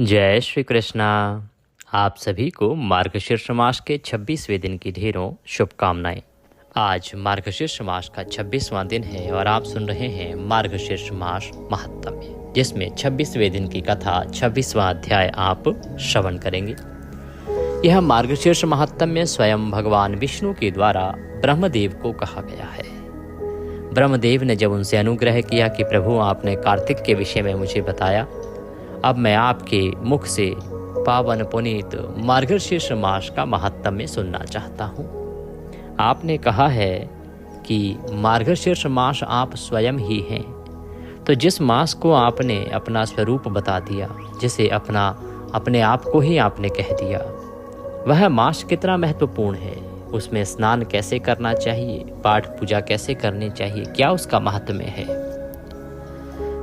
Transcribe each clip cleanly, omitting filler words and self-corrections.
जय श्री कृष्णा। आप सभी को मार्गशीर्ष मास के 26वें दिन की ढेरों शुभकामनाएं। आज मार्गशीर्ष मास का 26वां दिन है और आप सुन रहे हैं मार्गशीर्ष मास महात्म्य, जिसमें 26वें दिन की कथा 26वां अध्याय आप श्रवण करेंगे। यह मार्गशीर्ष महात्म्य स्वयं भगवान विष्णु के द्वारा ब्रह्मदेव को कहा गया है। ब्रह्मदेव ने जब उनसे अनुग्रह किया कि प्रभु आपने कार्तिक के विषय में मुझे बताया, अब मैं आपके मुख से पावन पुनीत मार्गशीर्ष मास का महात्म्य सुनना चाहता हूँ। आपने कहा है कि मार्गशीर्ष मास आप स्वयं ही हैं, तो जिस मास को आपने अपना स्वरूप बता दिया, जिसे अपने आप को ही आपने कह दिया, वह मास कितना महत्वपूर्ण है। उसमें स्नान कैसे करना चाहिए, पाठ पूजा कैसे करनी चाहिए, क्या उसका महात्म्य है।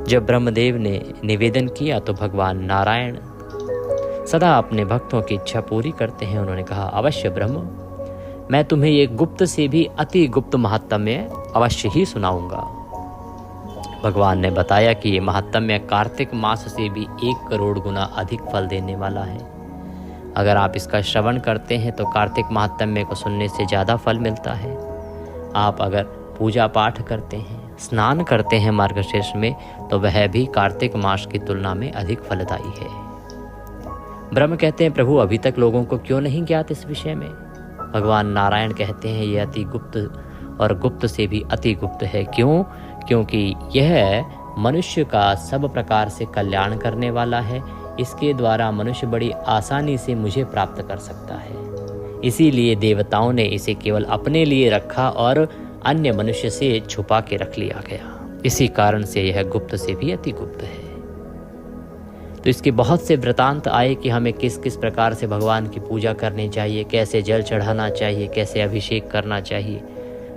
जब ब्रह्मदेव ने निवेदन किया तो भगवान नारायण सदा अपने भक्तों की इच्छा पूरी करते हैं। उन्होंने कहा, अवश्य ब्रह्म, मैं तुम्हें ये गुप्त से भी अति गुप्त महात्म्य अवश्य ही सुनाऊंगा। भगवान ने बताया कि ये महात्म्य कार्तिक मास से भी 1 करोड़ गुना अधिक फल देने वाला है। अगर आप इसका श्रवण करते हैं तो कार्तिक महात्म्य को सुनने से ज़्यादा फल मिलता है। आप अगर पूजा पाठ करते हैं, स्नान करते हैं मार्गशीर्ष में, तो वह भी कार्तिक मास की तुलना में अधिक फलदायी है। ब्रह्म कहते हैं, प्रभु अभी तक लोगों को क्यों नहीं ज्ञात इस विषय में। भगवान नारायण कहते हैं, यह अति गुप्त और गुप्त से भी अति गुप्त है। क्यों? क्योंकि यह मनुष्य का सब प्रकार से कल्याण करने वाला है। इसके द्वारा मनुष्य बड़ी आसानी से मुझे प्राप्त कर सकता है। इसीलिए देवताओं ने इसे केवल अपने लिए रखा और अन्य मनुष्य से छुपा के रख लिया गया। इसी कारण से यह गुप्त से भी अति गुप्त है। तो इसके बहुत से वृतांत आए कि हमें किस किस प्रकार से भगवान की पूजा करनी चाहिए, कैसे जल चढ़ाना चाहिए, कैसे अभिषेक करना चाहिए।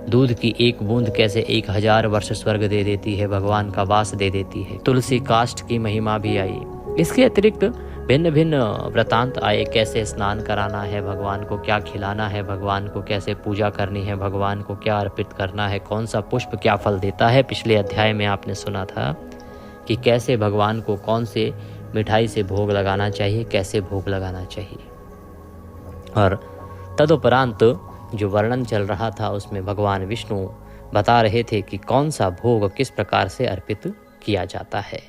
दूध की 1 बूंद कैसे 1000 वर्ष स्वर्ग दे देती है, भगवान का वास दे देती है। तुलसी काष्ठ की महिमा भी आई। इसके अतिरिक्त भिन्न भिन्न वृतांत आए, कैसे स्नान कराना है, भगवान को क्या खिलाना है, भगवान को कैसे पूजा करनी है, भगवान को क्या अर्पित करना है, कौन सा पुष्प क्या फल देता है। पिछले अध्याय में आपने सुना था कि कैसे भगवान को कौन से मिठाई से भोग लगाना चाहिए, कैसे भोग लगाना चाहिए। और तदुपरांत जो वर्णन चल रहा था उसमें भगवान विष्णु बता रहे थे कि कौन सा भोग किस प्रकार से अर्पित किया जाता है।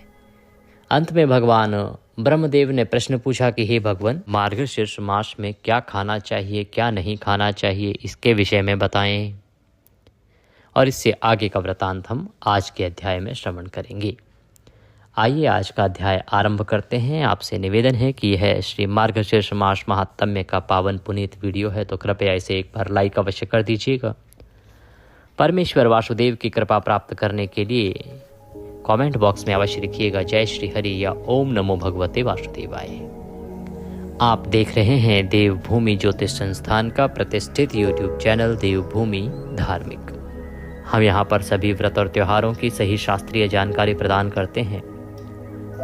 अंत में भगवान ब्रह्मदेव ने प्रश्न पूछा कि हे भगवान, मार्गशीर्ष मास में क्या खाना चाहिए, क्या नहीं खाना चाहिए, इसके विषय में बताएं। और इससे आगे का वृतांत हम आज के अध्याय में श्रवण करेंगे। आइए आज का अध्याय आरंभ करते हैं। आपसे निवेदन है कि यह श्री मार्गशीर्ष मास महात्म्य का पावन पुनीत वीडियो है, तो कृपया इसे एक बार लाइक अवश्य कर दीजिएगा। परमेश्वर वासुदेव की कृपा प्राप्त करने के लिए कमेंट बॉक्स में अवश्य लिखिएगा जय श्री हरि या ओम नमो भगवते वासुदेवाय। आप देख रहे हैं देवभूमि ज्योतिष संस्थान का प्रतिष्ठित यूट्यूब चैनल देवभूमि धार्मिक। हम यहाँ पर सभी व्रत और त्योहारों की सही शास्त्रीय जानकारी प्रदान करते हैं।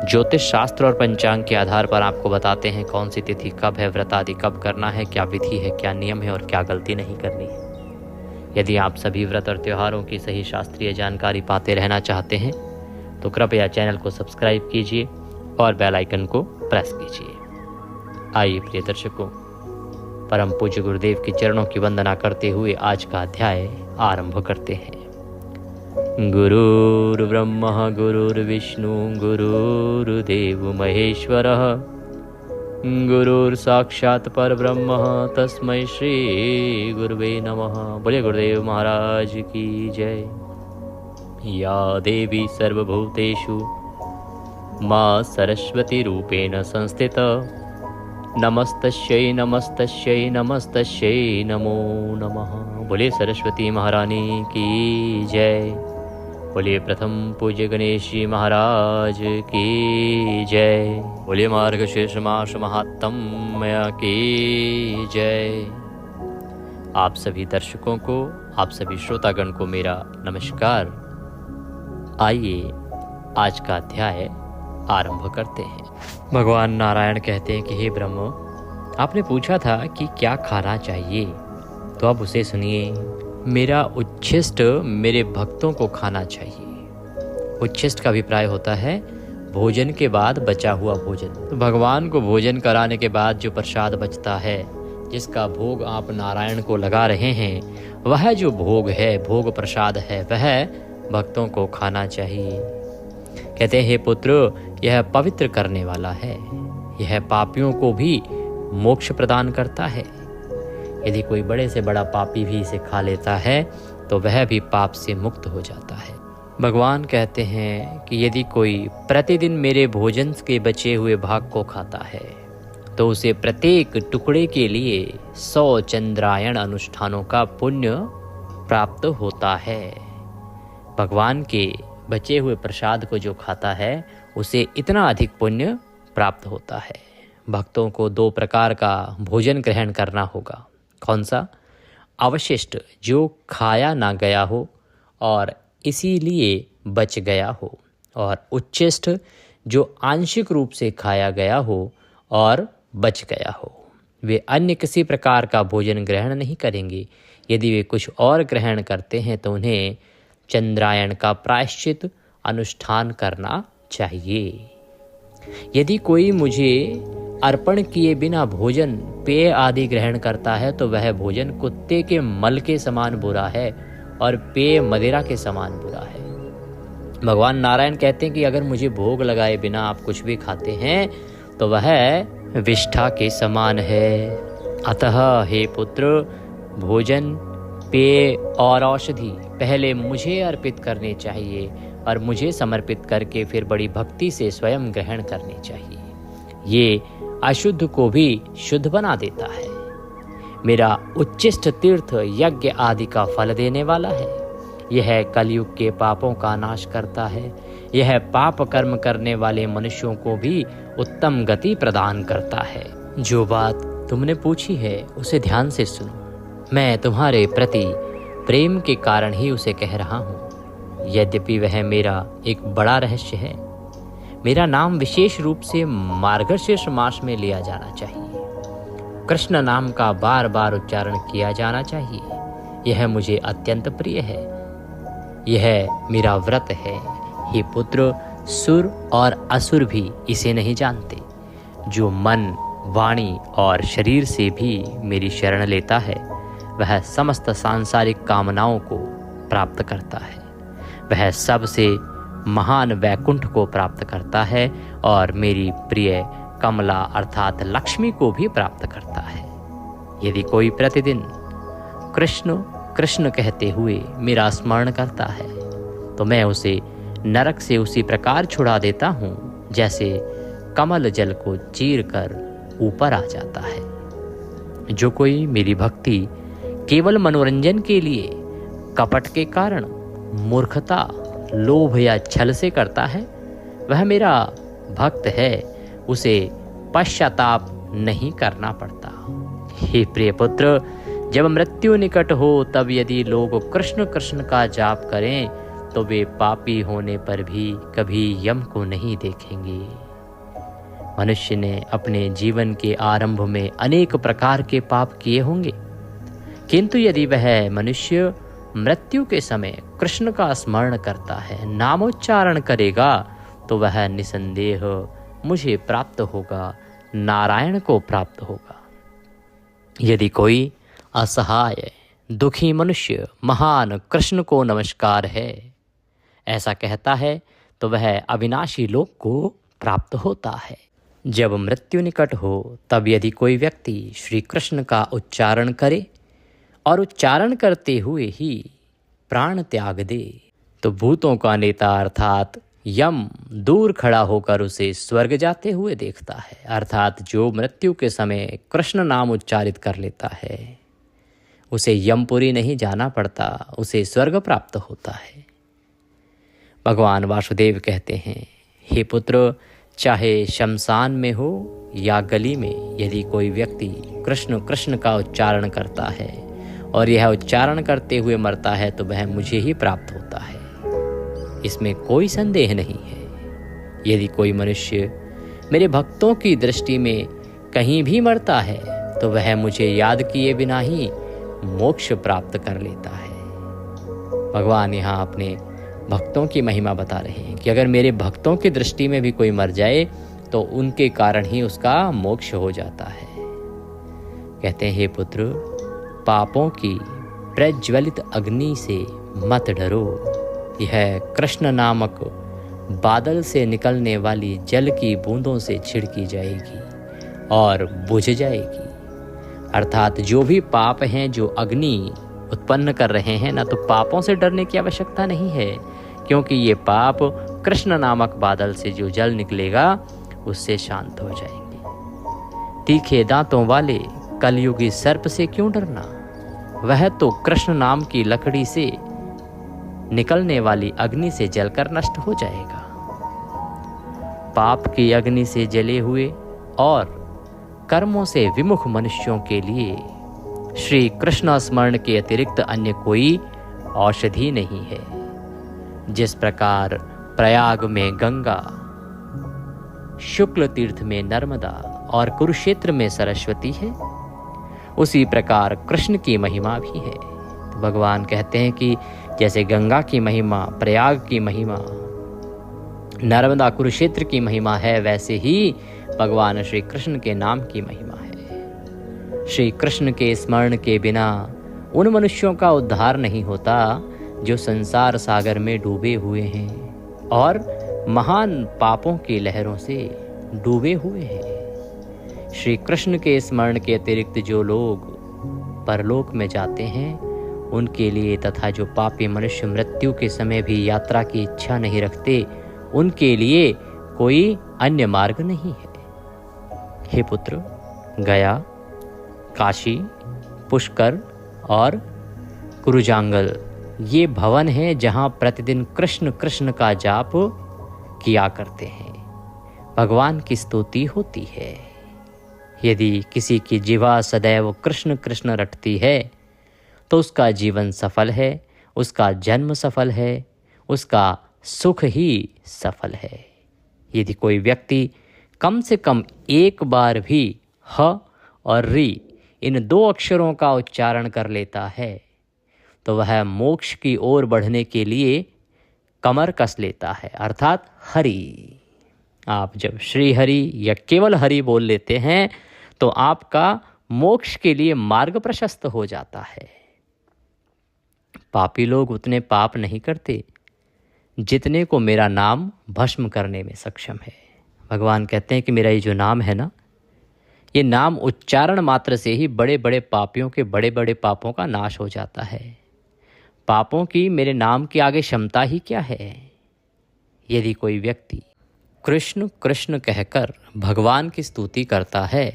ज्योतिष शास्त्र और पंचांग के आधार पर आपको बताते हैं कौन सी तिथि कब है, व्रत आदि कब करना है, क्या विधि है, क्या नियम है और क्या गलती नहीं करनी है। यदि आप सभी व्रत और त्योहारों की सही शास्त्रीय जानकारी पाते रहना चाहते हैं तो कृपया चैनल को सब्सक्राइब कीजिए और बेल आइकन को प्रेस कीजिए। आइए प्रिय दर्शकों, परम पूज्य गुरुदेव के चरणों की वंदना करते हुए आज का अध्याय आरंभ करते हैं। गुरुर्ब्रह्मा गुरुर्विष्णु गुरुर्देव महेश्वरः गुरुर्साक्षात् परब्रह्म तस्मै श्री गुरुवे नमः। बोले गुरुदेव महाराज की जय। या देवी सर्वभूतेषु मां सरस्वती रूपेण संस्थिता नमस्तस्यै नमस्तस्यै नमस्तस्यै नमो नमः। बोले सरस्वती महारानी की जय। बोले प्रथम पूज्य गणेश जी महाराज की जय। बोले मार्गशीर्ष मास महात्म्य की जय। आप सभी दर्शकों को, आप सभी श्रोतागण को मेरा नमस्कार। आइए आज का अध्याय आरंभ करते हैं। भगवान नारायण कहते हैं कि हे ब्रह्म, आपने पूछा था कि क्या खाना चाहिए, तो अब उसे सुनिए। मेरा उच्छिष्ट मेरे भक्तों को खाना चाहिए। उच्छिष्ट का अभिप्राय होता है भोजन के बाद बचा हुआ भोजन। तो भगवान को भोजन कराने के बाद जो प्रसाद बचता है, जिसका भोग आप नारायण को लगा रहे हैं, वह जो भोग है, भोग प्रसाद है, वह भक्तों को खाना चाहिए। कहते हैं, हे पुत्र, यह पवित्र करने वाला है, यह पापियों को भी मोक्ष प्रदान करता है। यदि कोई बड़े से बड़ा पापी भी इसे खा लेता है तो वह भी पाप से मुक्त हो जाता है। भगवान कहते हैं कि यदि कोई प्रतिदिन मेरे भोजन के बचे हुए भाग को खाता है तो उसे प्रत्येक टुकड़े के लिए 100 चंद्रायण अनुष्ठानों का पुण्य प्राप्त होता है। भगवान के बचे हुए प्रसाद को जो खाता है उसे इतना अधिक पुण्य प्राप्त होता है। भक्तों को 2 प्रकार का भोजन ग्रहण करना होगा। कौन सा? अवशिष्ट, जो खाया ना गया हो और इसीलिए बच गया हो, और उच्छिष्ट, जो आंशिक रूप से खाया गया हो और बच गया हो। वे अन्य किसी प्रकार का भोजन ग्रहण नहीं करेंगे। यदि वे कुछ और ग्रहण करते हैं तो उन्हें चंद्रायण का प्रायश्चित अनुष्ठान करना चाहिए। यदि कोई मुझे अर्पण किए बिना भोजन, पेय आदि ग्रहण करता है तो वह भोजन कुत्ते के मल के समान बुरा है और पेय मदिरा के समान बुरा है। भगवान नारायण कहते हैं कि अगर मुझे भोग लगाए बिना आप कुछ भी खाते हैं तो वह विष्ठा के समान है। अतः हे पुत्र, भोजन, पेय और औषधि पहले मुझे अर्पित करने चाहिए और मुझे समर्पित करके फिर बड़ी भक्ति से स्वयं ग्रहण करनी चाहिए। ये अशुद्ध को भी शुद्ध बना देता है। मेरा उच्चिष्ट तीर्थ यज्ञ आदि का फल देने वाला है। यह कलयुग के पापों का नाश करता है। यह पाप कर्म करने वाले मनुष्यों को भी उत्तम गति प्रदान करता है। जो बात तुमने पूछी है उसे ध्यान से सुनो। मैं तुम्हारे प्रति प्रेम के कारण ही उसे कह रहा हूँ। यद्यपि वह मेरा एक बड़ा रहस्य है। मेरा नाम विशेष रूप से मार्गशीर्ष मास में लिया जाना चाहिए। कृष्ण नाम का बार बार उच्चारण किया जाना चाहिए। यह मुझे अत्यंत प्रिय है। यह मेरा व्रत है। हे पुत्र, सुर और असुर भी इसे नहीं जानते। जो मन, वाणी और शरीर से भी मेरी शरण लेता है वह समस्त सांसारिक कामनाओं को प्राप्त करता है। वह सबसे महान वैकुंठ को प्राप्त करता है और मेरी प्रिय कमला अर्थात लक्ष्मी को भी प्राप्त करता है। यदि कोई प्रतिदिन कृष्ण कृष्ण कहते हुए मेरा स्मरण करता है तो मैं उसे नरक से उसी प्रकार छुड़ा देता हूँ जैसे कमल जल को चीर कर ऊपर आ जाता है। जो कोई मेरी भक्ति केवल मनोरंजन के लिए कपट के कारण, मूर्खता, लोभ या छल से करता है वह मेरा भक्त है। उसे पश्चाताप नहीं करना पड़ता। हे प्रिय पुत्र, जब मृत्यु निकट हो तब यदि लोग कृष्ण कृष्ण का जाप करें तो वे पापी होने पर भी कभी यम को नहीं देखेंगे। मनुष्य ने अपने जीवन के आरंभ में अनेक प्रकार के पाप किए होंगे, किंतु यदि वह मनुष्य मृत्यु के समय कृष्ण का स्मरण करता है, नामोच्चारण करेगा, तो वह निसंदेह मुझे प्राप्त होगा, नारायण को प्राप्त होगा। यदि कोई असहाय दुखी मनुष्य महान कृष्ण को नमस्कार है ऐसा कहता है तो वह अविनाशी लोक को प्राप्त होता है। जब मृत्यु निकट हो तब यदि कोई व्यक्ति श्री कृष्ण का उच्चारण करे और उच्चारण करते हुए ही प्राण त्याग दे तो भूतों का नेता अर्थात यम दूर खड़ा होकर उसे स्वर्ग जाते हुए देखता है। अर्थात जो मृत्यु के समय कृष्ण नाम उच्चारित कर लेता है उसे यमपुरी नहीं जाना पड़ता, उसे स्वर्ग प्राप्त होता है। भगवान वासुदेव कहते हैं, हे पुत्र, चाहे शमशान में हो या गली में यदि कोई व्यक्ति कृष्ण कृष्ण का उच्चारण करता है और यह उच्चारण करते हुए मरता है तो वह मुझे ही प्राप्त होता है। इसमें कोई संदेह नहीं है। यदि कोई मनुष्य मेरे भक्तों की दृष्टि में कहीं भी मरता है तो वह मुझे याद किए बिना ही मोक्ष प्राप्त कर लेता है। भगवान यहाँ अपने भक्तों की महिमा बता रहे हैं कि अगर मेरे भक्तों की दृष्टि में भी कोई मर जाए तो उनके कारण ही उसका मोक्ष हो जाता है। कहते हैं, हे पुत्र, पापों की प्रज्वलित अग्नि से मत डरो। यह कृष्ण नामक बादल से निकलने वाली जल की बूंदों से छिड़की जाएगी और बुझ जाएगी। अर्थात जो भी पाप हैं जो अग्नि उत्पन्न कर रहे हैं ना, तो पापों से डरने की आवश्यकता नहीं है, क्योंकि ये पाप कृष्ण नामक बादल से जो जल निकलेगा उससे शांत हो जाएंगे। तीखे दांतों वाले कलयुगी सर्प से क्यों डरना, वह तो कृष्ण नाम की लकड़ी से निकलने वाली अग्नि से जलकर नष्ट हो जाएगा। पाप की अग्नि से जले हुए और कर्मों से विमुख मनुष्यों के लिए श्री कृष्ण स्मरण के अतिरिक्त अन्य कोई औषधि नहीं है। जिस प्रकार प्रयाग में गंगा, शुक्ल तीर्थ में नर्मदा और कुरुक्षेत्र में सरस्वती है, उसी प्रकार कृष्ण की महिमा भी है। तो भगवान कहते हैं कि जैसे गंगा की महिमा, प्रयाग की महिमा, नर्मदा कुरुक्षेत्र की महिमा है, वैसे ही भगवान श्री कृष्ण के नाम की महिमा है। श्री कृष्ण के स्मरण के बिना उन मनुष्यों का उद्धार नहीं होता जो संसार सागर में डूबे हुए हैं और महान पापों की लहरों से डूबे हुए हैं। श्री कृष्ण के स्मरण के अतिरिक्त जो लोग परलोक में जाते हैं उनके लिए, तथा जो पापी मनुष्य मृत्यु के समय भी यात्रा की इच्छा नहीं रखते, उनके लिए कोई अन्य मार्ग नहीं है। हे पुत्र, गया, काशी, पुष्कर और कुरुजांगल ये भवन हैं जहाँ प्रतिदिन कृष्ण कृष्ण का जाप किया करते हैं, भगवान की स्तुति होती है। यदि किसी की जिह्वा सदैव कृष्ण कृष्ण रटती है तो उसका जीवन सफल है, उसका जन्म सफल है, उसका सुख ही सफल है। यदि कोई व्यक्ति कम से कम एक बार भी ह और री इन दो अक्षरों का उच्चारण कर लेता है तो वह मोक्ष की ओर बढ़ने के लिए कमर कस लेता है, अर्थात हरि। आप जब श्री हरि या केवल हरि बोल लेते हैं तो आपका मोक्ष के लिए मार्ग प्रशस्त हो जाता है। पापी लोग उतने पाप नहीं करते जितने को मेरा नाम भस्म करने में सक्षम है। भगवान कहते हैं कि मेरा ये जो नाम है ना, ये नाम उच्चारण मात्र से ही बड़े बड़े पापियों के बड़े बड़े पापों का नाश हो जाता है। पापों की मेरे नाम के आगे क्षमता ही क्या है। यदि कोई व्यक्ति कृष्ण कृष्ण कहकर भगवान की स्तुति करता है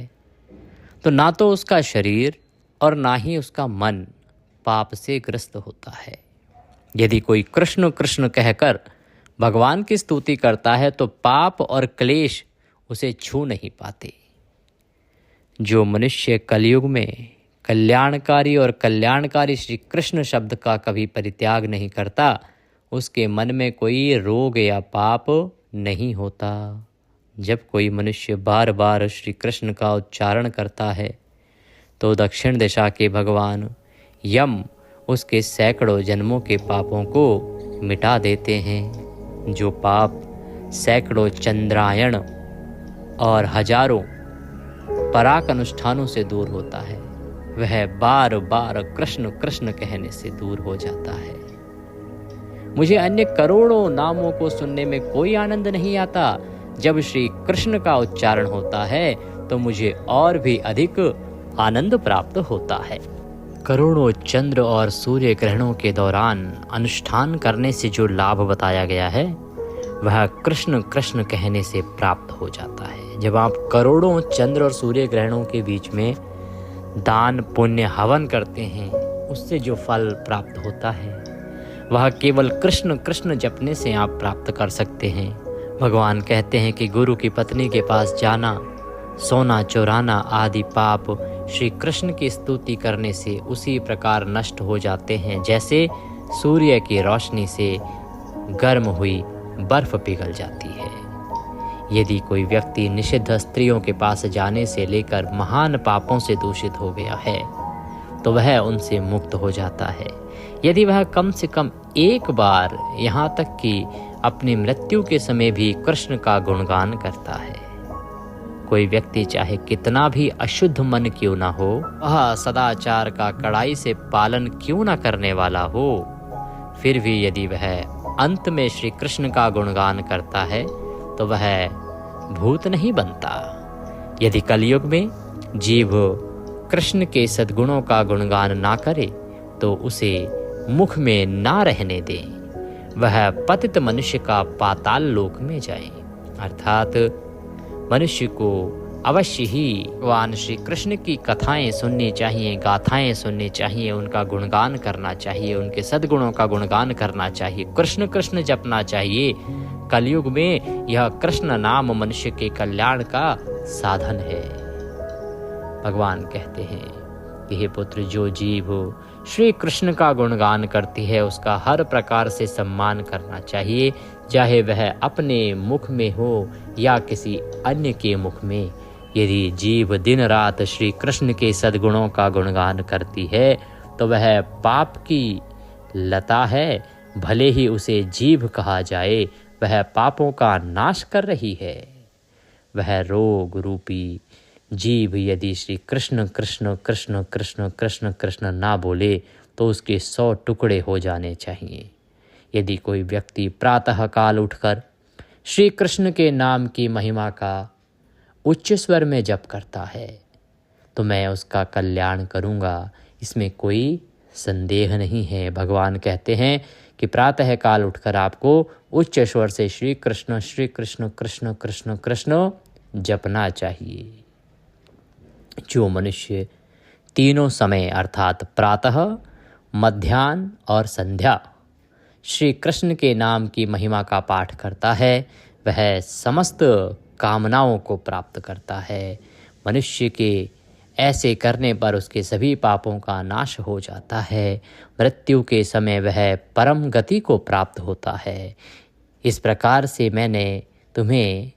तो ना तो उसका शरीर और ना ही उसका मन पाप से ग्रस्त होता है। यदि कोई कृष्ण कृष्ण कहकर भगवान की स्तुति करता है तो पाप और क्लेश उसे छू नहीं पाते। जो मनुष्य कलयुग में कल्याणकारी और कल्याणकारी श्री कृष्ण शब्द का कभी परित्याग नहीं करता, उसके मन में कोई रोग या पाप नहीं होता। जब कोई मनुष्य बार बार श्री कृष्ण का उच्चारण करता है तो दक्षिण दिशा के भगवान यम उसके सैकड़ों जन्मों के पापों को मिटा देते हैं। जो पाप सैकड़ों चंद्रायण और हजारों पराक अनुष्ठानों से दूर होता है, वह बार बार कृष्ण कृष्ण कहने से दूर हो जाता है। मुझे अन्य करोड़ों नामों को सुनने में कोई आनंद नहीं आता। जब श्री कृष्ण का उच्चारण होता है तो मुझे और भी अधिक आनंद प्राप्त होता है। करोड़ों चंद्र और सूर्य ग्रहणों के दौरान अनुष्ठान करने से जो लाभ बताया गया है वह कृष्ण कृष्ण कहने से प्राप्त हो जाता है। जब आप करोड़ों चंद्र और सूर्य ग्रहणों के बीच में दान पुण्य हवन करते हैं, उससे जो फल प्राप्त होता है वह केवल कृष्ण कृष्ण जपने से आप प्राप्त कर सकते हैं। भगवान कहते हैं कि गुरु की पत्नी के पास जाना, सोना चुराना आदि पाप श्री कृष्ण की स्तुति करने से उसी प्रकार नष्ट हो जाते हैं जैसे सूर्य की रोशनी से गर्म हुई बर्फ पिघल जाती है। यदि कोई व्यक्ति निषिद्ध स्त्रियों के पास जाने से लेकर महान पापों से दूषित हो गया है तो वह उनसे मुक्त हो जाता है। यदि वह कम से कम एक बार, यहाँ तक कि अपनी मृत्यु के समय भी कृष्ण का गुणगान करता है, कोई व्यक्ति चाहे कितना भी अशुद्ध मन क्यों ना हो, वह सदाचार का कड़ाई से पालन क्यों ना करने वाला हो, फिर भी यदि वह अंत में श्री कृष्ण का गुणगान करता है तो वह भूत नहीं बनता। यदि कलयुग में जीव कृष्ण के सद्गुणों का गुणगान ना करे तो उसे मुख में ना रहने दे, वह पतित मनुष्य का पाताल लोक में जाए। अर्थात मनुष्य को अवश्य ही भगवान श्री कृष्ण की कथाएं सुननी चाहिए, गाथाएं सुननी चाहिए, उनका गुणगान करना चाहिए, उनके सद्गुणों का गुणगान करना चाहिए, कृष्ण कृष्ण जपना चाहिए। कलयुग में यह कृष्ण नाम मनुष्य के कल्याण का साधन है। भगवान कहते हैं कि हे पुत्र, जो जीव श्री कृष्ण का गुणगान करती है उसका हर प्रकार से सम्मान करना चाहिए, चाहे वह अपने मुख में हो या किसी अन्य के मुख में। यदि जीव दिन रात श्री कृष्ण के सद्गुणों का गुणगान करती है तो वह पाप की लता है, भले ही उसे जीभ कहा जाए, वह पापों का नाश कर रही है। वह रोग रूपी जीव यदि श्री कृष्ण कृष्ण कृष्ण कृष्ण कृष्ण कृष्ण ना बोले तो उसके 100 टुकड़े हो जाने चाहिए। यदि कोई व्यक्ति प्रातः काल उठकर श्री कृष्ण के नाम की महिमा का उच्च स्वर में जप करता है तो मैं उसका कल्याण करूँगा, इसमें कोई संदेह नहीं है। भगवान कहते हैं कि प्रातः काल उठकर आपको उच्च स्वर से श्री कृष्ण कृष्ण कृष्ण कृष्ण जपना चाहिए। जो मनुष्य तीनों समय अर्थात प्रातः, मध्याह्न और संध्या श्री कृष्ण के नाम की महिमा का पाठ करता है वह समस्त कामनाओं को प्राप्त करता है। मनुष्य के ऐसे करने पर उसके सभी पापों का नाश हो जाता है। मृत्यु के समय वह परम गति को प्राप्त होता है। इस प्रकार से मैंने तुम्हें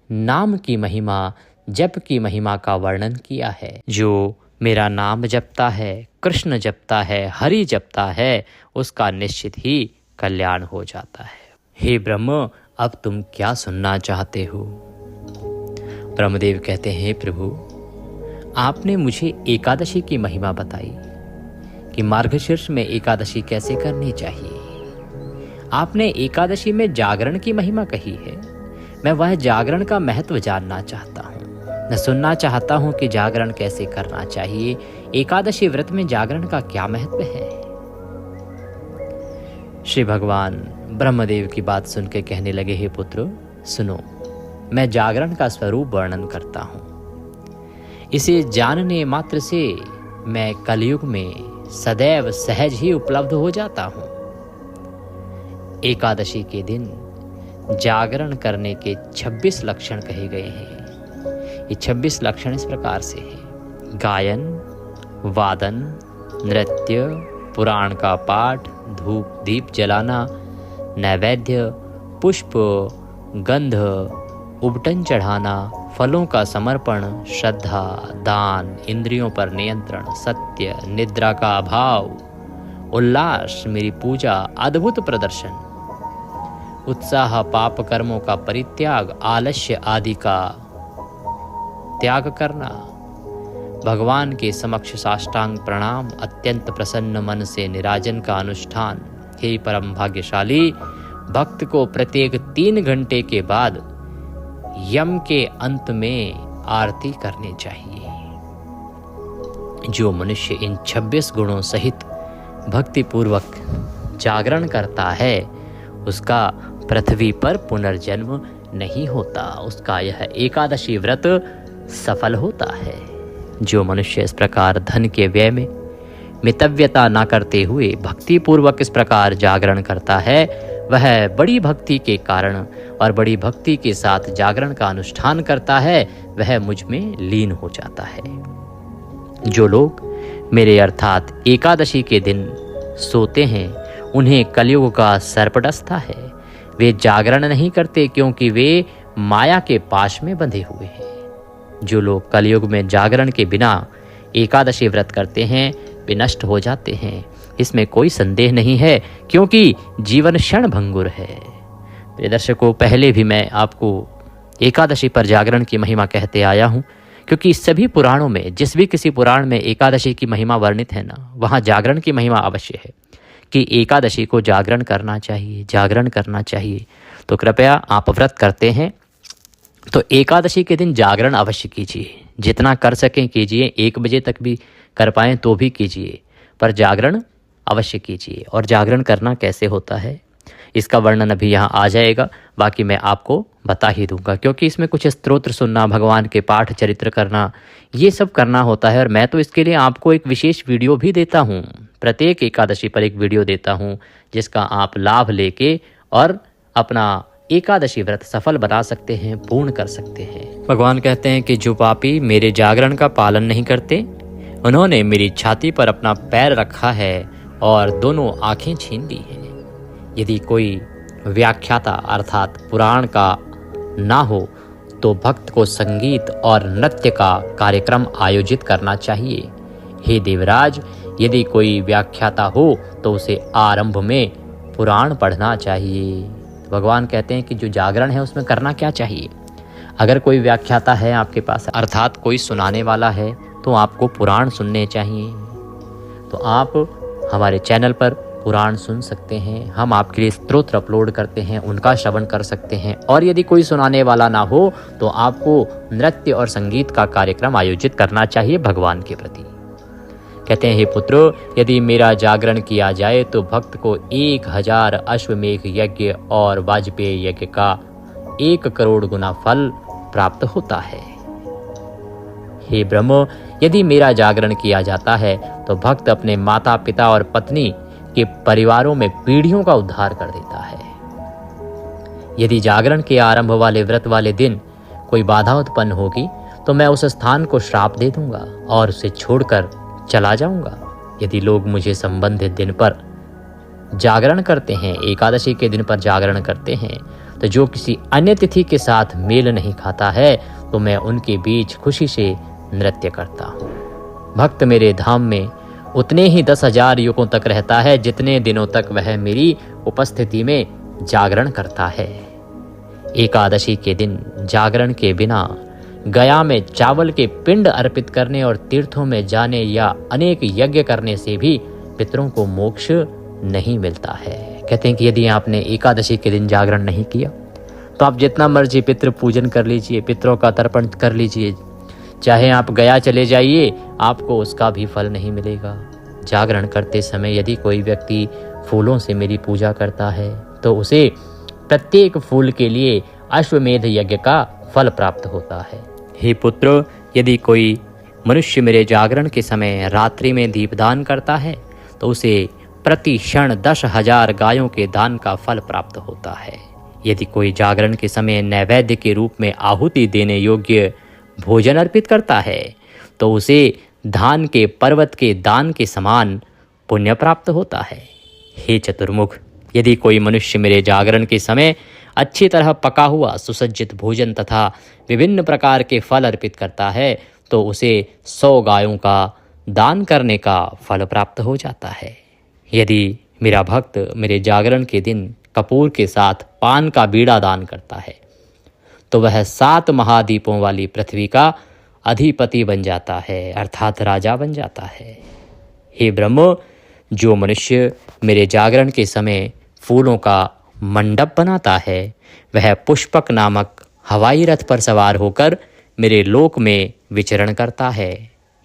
नाम की महिमा, जप की महिमा का वर्णन किया है। जो मेरा नाम जपता है, कृष्ण जपता है, हरि जपता है, उसका निश्चित ही कल्याण हो जाता है। हे ब्रह्म, अब तुम क्या सुनना चाहते हो? ब्रह्मदेव कहते हैं, प्रभु आपने मुझे एकादशी की महिमा बताई कि मार्गशीर्ष में एकादशी कैसे करनी चाहिए। आपने एकादशी में जागरण की महिमा कही है। मैं वह जागरण का महत्व जानना चाहता हूँ। मैं सुनना चाहता हूँ कि जागरण कैसे करना चाहिए। एकादशी व्रत में जागरण का क्या महत्व है? श्री भगवान ब्रह्मदेव की बात सुन के कहने लगे, हे पुत्र सुनो, मैं जागरण का स्वरूप वर्णन करता हूँ। इसे जानने मात्र से मैं कलयुग में सदैव सहज ही उपलब्ध हो जाता हूँ। एकादशी के दिन जागरण करने के 26 लक्षण कहे गए हैं। ये 26 लक्षण इस प्रकार से हैं: गायन, वादन, नृत्य, पुराण का पाठ, धूप दीप जलाना, नैवेद्य, पुष्प, गंध, उबटन चढ़ाना, फलों का समर्पण, श्रद्धा, दान, इंद्रियों पर नियंत्रण, सत्य, निद्रा का अभाव, उल्लास, मेरी पूजा, अद्भुत प्रदर्शन, उत्साह, पाप कर्मों का परित्याग, आलस्य आदि का त्याग करना, भगवान के समक्ष साष्टांग प्रणाम, अत्यंत प्रसन्न मन से निराजन का अनुष्ठान। हे परम भाग्यशाली, भक्त को प्रत्येक 3 घंटे के बाद यम के अंत में आरती करनी चाहिए। जो मनुष्य इन 26 गुणों सहित भक्ति पूर्वक जागरण करता है उसका पृथ्वी पर पुनर्जन्म नहीं होता, उसका यह एकादशी व्रत सफल होता है। जो मनुष्य इस प्रकार धन के व्यय में मितव्यता न करते हुए भक्ति पूर्वक इस प्रकार जागरण करता है वह बड़ी भक्ति के कारण और बड़ी भक्ति के साथ जागरण का अनुष्ठान करता है, वह मुझ में लीन हो जाता है। जो लोग मेरे अर्थात एकादशी के दिन सोते हैं उन्हें कलयुग का सर्पदस्ता है। वे जागरण नहीं करते क्योंकि वे माया के पाश में बंधे हुए हैं। जो लोग कलयुग में जागरण के बिना एकादशी व्रत करते हैं वे नष्ट हो जाते हैं, इसमें कोई संदेह नहीं है, क्योंकि जीवन क्षण भंगुर है। प्रिय दर्शकों, पहले भी मैं आपको एकादशी पर जागरण की महिमा कहते आया हूँ, क्योंकि सभी पुराणों में, जिस भी किसी पुराण में एकादशी की महिमा वर्णित है ना, वहाँ जागरण की महिमा अवश्य है कि एकादशी को जागरण करना चाहिए, जागरण करना चाहिए। तो कृपया आप व्रत करते हैं तो एकादशी के दिन जागरण अवश्य कीजिए, जितना कर सकें कीजिए, 1 बजे तक भी कर पाएँ तो भी कीजिए, पर जागरण अवश्य कीजिए। और जागरण करना कैसे होता है इसका वर्णन अभी यहाँ आ जाएगा, बाकी मैं आपको बता ही दूंगा, क्योंकि इसमें कुछ स्तोत्र सुनना, भगवान के पाठ चरित्र करना, ये सब करना होता है। और मैं तो इसके लिए आपको एक विशेष वीडियो भी देता हूँ, प्रत्येक एकादशी पर एक वीडियो देता हूँ, जिसका आप लाभ लेके और अपना एकादशी व्रत सफल बना सकते हैं, पूर्ण कर सकते हैं। भगवान कहते हैं कि जो पापी मेरे जागरण का पालन नहीं करते, उन्होंने मेरी छाती पर अपना पैर रखा है और दोनों आंखें छीन ली हैं। यदि कोई व्याख्याता अर्थात पुराण का ना हो तो भक्त को संगीत और नृत्य का कार्यक्रम आयोजित करना चाहिए। हे देवराज, यदि कोई व्याख्याता हो तो उसे आरंभ में पुराण पढ़ना चाहिए। भगवान कहते हैं कि जो जागरण है उसमें करना क्या चाहिए। अगर कोई व्याख्याता है आपके पास, अर्थात कोई सुनाने वाला है, तो आपको पुराण सुनने चाहिए। तो आप हमारे चैनल पर पुराण सुन सकते हैं, हम आपके लिए स्तोत्र अपलोड करते हैं, उनका श्रवण कर सकते हैं। और यदि कोई सुनाने वाला ना हो तो आपको नृत्य और संगीत का कार्यक्रम आयोजित करना चाहिए भगवान के प्रति। कहते हैं, हे पुत्रो, यदि मेरा जागरण किया जाए तो भक्त को 1000 अश्वमेघ यज्ञ और वाजपेय यज्ञ का 1 करोड़ गुना फल प्राप्त होता है। हे ब्रह्म, यदि मेरा जागरण किया जाता है तो भक्त अपने माता पिता और पत्नी के परिवारों में पीढ़ियों का उद्धार कर देता है। यदि जागरण के आरंभ वाले व्रत वाले दिन कोई बाधा उत्पन्न होगी तो मैं उस स्थान को श्राप दे दूंगा और उसे छोड़कर चला जाऊंगा। यदि लोग मुझे संबंधित दिन पर जागरण करते हैं, एकादशी के दिन पर जागरण करते हैं, तो जो किसी अन्य तिथि के साथ मेल नहीं खाता है तो मैं उनके बीच खुशी से नृत्य करता हूँ। भक्त मेरे धाम में उतने ही 10,000 युगों तक रहता है जितने दिनों तक वह मेरी उपस्थिति में जागरण करता है। एकादशी के दिन जागरण के बिना गया में चावल के पिंड अर्पित करने और तीर्थों में जाने या अनेक यज्ञ करने से भी पितरों को मोक्ष नहीं मिलता है। कहते हैं कि यदि आपने एकादशी के दिन जागरण नहीं किया तो आप जितना मर्जी पितृ पूजन कर लीजिए, पितरों का तर्पण कर लीजिए, चाहे आप गया चले जाइए, आपको उसका भी फल नहीं मिलेगा। जागरण करते समय यदि कोई व्यक्ति फूलों से मेरी पूजा करता है तो उसे प्रत्येक फूल के लिए अश्वमेध यज्ञ का फल प्राप्त होता है। हे पुत्र, यदि कोई मनुष्य मेरे जागरण के समय रात्रि में दीपदान करता है तो उसे प्रति क्षण 10,000 गायों के दान का फल प्राप्त होता है। यदि कोई जागरण के समय नैवेद्य के रूप में आहुति देने योग्य भोजन अर्पित करता है तो उसे धान के पर्वत के दान के समान पुण्य प्राप्त होता है। हे चतुर्मुख, यदि कोई मनुष्य मेरे जागरण के समय अच्छी तरह पका हुआ सुसज्जित भोजन तथा विभिन्न प्रकार के फल अर्पित करता है तो उसे 100 गायों का दान करने का फल प्राप्त हो जाता है। यदि मेरा भक्त मेरे जागरण के दिन कपूर के साथ पान का बीड़ा दान करता है तो वह 7 महाद्वीपों वाली पृथ्वी का अधिपति बन जाता है, अर्थात राजा बन जाता है। हे ब्रह्म, जो मनुष्य मेरे जागरण के समय फूलों का मंडप बनाता है वह पुष्पक नामक हवाई रथ पर सवार होकर मेरे लोक में विचरण करता है।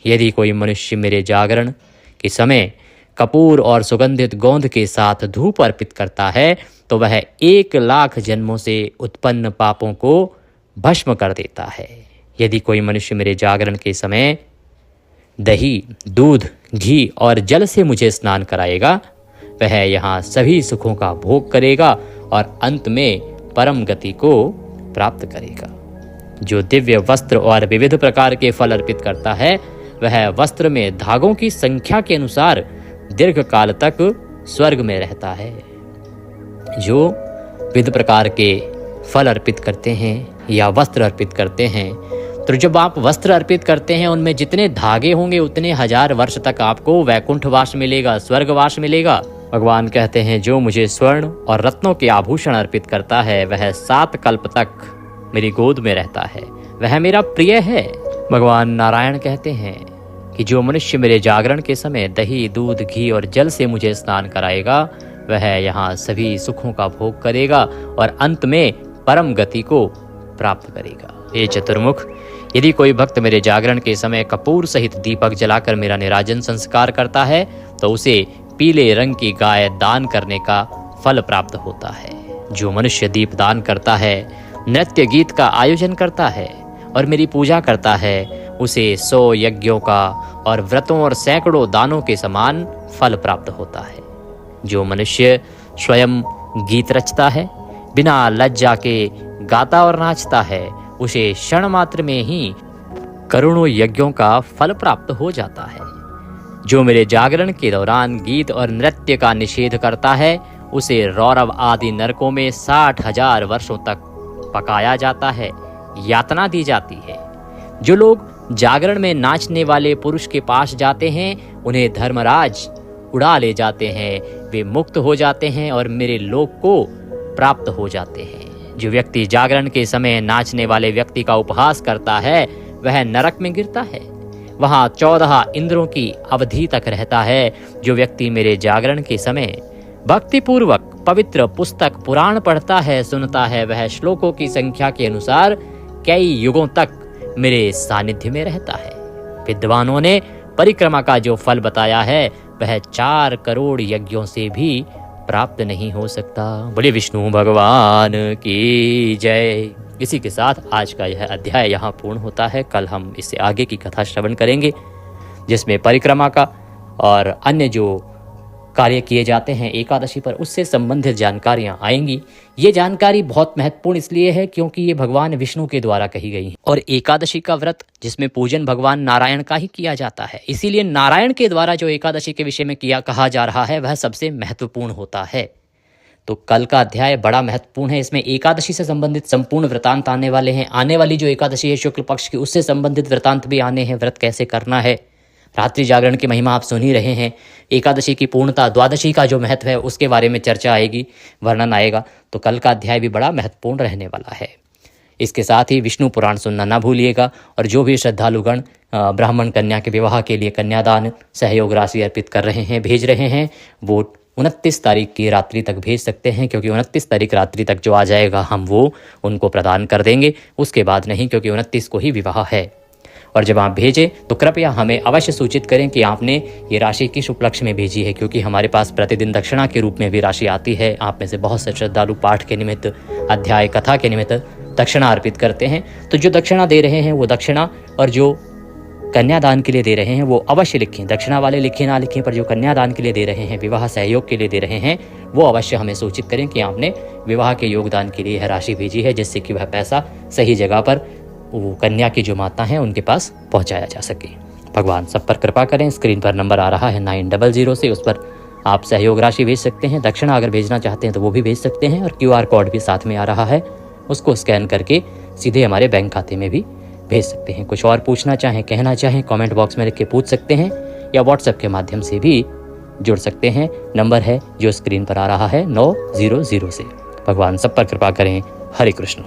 यदि कोई मनुष्य मेरे जागरण के समय कपूर और सुगंधित गोंद के साथ धूप अर्पित करता है तो वह 1,00,000 जन्मों से उत्पन्न पापों को भस्म कर देता है। यदि कोई मनुष्य मेरे जागरण के समय दही, दूध, घी और जल से मुझे स्नान कराएगा वह यहाँ सभी सुखों का भोग करेगा और अंत में परम गति को प्राप्त करेगा। जो दिव्य वस्त्र और विविध प्रकार के फल अर्पित करता है वह वस्त्र में धागों की संख्या के अनुसार दीर्घ काल तक स्वर्ग में रहता है। जो विविध प्रकार के फल अर्पित करते हैं या वस्त्र अर्पित करते हैं तो जब आप वस्त्र अर्पित करते हैं उनमें जितने धागे होंगे उतने 1000 वर्ष तक आपको वैकुंठवास मिलेगा, स्वर्गवास मिलेगा। भगवान कहते हैं जो मुझे स्वर्ण और रत्नों के आभूषण अर्पित करता है वह 7 कल्प तक मेरी गोद में रहता है, वह मेरा प्रिय है। भगवान नारायण कहते हैं कि जो मनुष्य मेरे जागरण के समय दही, दूध, घी और जल से मुझे स्नान कराएगा वह यहाँ सभी सुखों का भोग करेगा और अंत में परम गति को प्राप्त करेगा। हे चतुर्मुख, यदि कोई भक्त मेरे जागरण के समय कपूर सहित दीपक जलाकर मेरा निराजन संस्कार करता है तो उसे पीले रंग की गाय दान करने का फल प्राप्त होता है। जो मनुष्य दीप दान करता है, नृत्य गीत का आयोजन करता है और मेरी पूजा करता है उसे 100 यज्ञों का और व्रतों और सैकड़ों दानों के समान फल प्राप्त होता है। जो मनुष्य स्वयं गीत रचता है, बिना लज्जा के गाता और नाचता है, उसे क्षण मात्र में ही करोड़ों यज्ञों का फल प्राप्त हो जाता है। जो मेरे जागरण के दौरान गीत और नृत्य का निषेध करता है उसे रौरव आदि नरकों में 60,000 वर्षों तक पकाया जाता है, यातना दी जाती है। जो लोग जागरण में नाचने वाले पुरुष के पास जाते हैं उन्हें धर्मराज उड़ा ले जाते हैं, वे मुक्त हो जाते हैं और मेरे लोक को प्राप्त हो जाते हैं। जो व्यक्ति जागरण के समय नाचने वाले व्यक्ति का उपहास करता है वह नरक में गिरता है, वहां 14 इंद्रों की अवधि तक रहता है। जो व्यक्ति मेरे जागरण के समय भक्तिपूर्वक पवित्र पुस्तक पुराण पढ़ता है, सुनता है, वह श्लोकों की संख्या के अनुसार कई युगों तक मेरे सानिध्य में रहता है। विद्वानों ने परिक्रमा का जो फल बताया है वह 4 करोड़ यज्ञों से भी प्राप्त नहीं हो सकता। बोले विष्णु भगवान की जय। इसी के साथ आज का यह अध्याय यहाँ पूर्ण होता है। कल हम इससे आगे की कथा श्रवण करेंगे जिसमें परिक्रमा का और अन्य जो कार्य किए जाते हैं एकादशी पर उससे संबंधित जानकारियां आएंगी। ये जानकारी बहुत महत्वपूर्ण इसलिए है क्योंकि ये भगवान विष्णु के द्वारा कही गई है और एकादशी का व्रत जिसमें पूजन भगवान नारायण का ही किया जाता है, इसीलिए नारायण के द्वारा जो एकादशी के विषय में कहा जा रहा है वह सबसे महत्वपूर्ण होता है। तो कल का अध्याय बड़ा महत्वपूर्ण है। इसमें एकादशी से संबंधित संपूर्ण वृतांत आने वाले हैं। आने वाली जो एकादशी है शुक्ल पक्ष की उससे संबंधित वृतांत भी आने हैं। व्रत कैसे करना है, रात्रि जागरण की महिमा आप सुन ही रहे हैं। एकादशी की पूर्णता, द्वादशी का जो महत्व है उसके बारे में चर्चा आएगी, वर्णन आएगा। तो कल का अध्याय भी बड़ा महत्वपूर्ण रहने वाला है। इसके साथ ही विष्णु पुराण सुनना ना भूलिएगा और जो भी श्रद्धालुगण ब्राह्मण कन्या के विवाह के लिए कन्यादान सहयोग राशि अर्पित कर रहे हैं, भेज रहे हैं, वो 29 तारीख की रात्रि तक भेज सकते हैं क्योंकि 29 तारीख रात्रि तक जो आ जाएगा हम वो उनको प्रदान कर देंगे। उसके बाद नहीं, क्योंकि 29 को ही विवाह है। और जब आप भेजें तो कृपया हमें अवश्य सूचित करें कि आपने ये राशि किस उपलक्ष्य में भेजी है, क्योंकि हमारे पास प्रतिदिन दक्षिणा के रूप में भी राशि आती है। आप में से बहुत से श्रद्धालु पाठ के निमित्त, अध्याय कथा के निमित्त दक्षिणा अर्पित करते हैं। तो जो दक्षिणा दे रहे हैं वो दक्षिणा और जो कन्यादान के लिए दे रहे हैं वो अवश्य लिखें। दक्षिणा वाले लिखें ना लिखें, पर जो कन्यादान के लिए दे रहे हैं, विवाह सहयोग के लिए दे रहे हैं, वो अवश्य हमें सूचित करें कि आपने विवाह के योगदान के लिए यह राशि भेजी है, जिससे कि वह पैसा सही जगह पर वो कन्या की जो माता हैं उनके पास पहुंचाया जा सके। भगवान सब पर कृपा करें। स्क्रीन पर नंबर आ रहा है 900 से, उस पर आप सहयोग राशि भेज सकते हैं। दक्षिणा अगर भेजना चाहते हैं तो वो भी भेज सकते हैं और QR कोड भी साथ में आ रहा है, उसको स्कैन करके सीधे हमारे बैंक खाते में भी भेज सकते हैं। कुछ और पूछना चाहें, कहना चाहें, कमेंट बॉक्स में लिख के पूछ सकते हैं या व्हाट्सएप के माध्यम से भी जुड़ सकते हैं। नंबर है जो स्क्रीन पर आ रहा है 900 से। भगवान सब पर कृपा करें। हरे कृष्ण।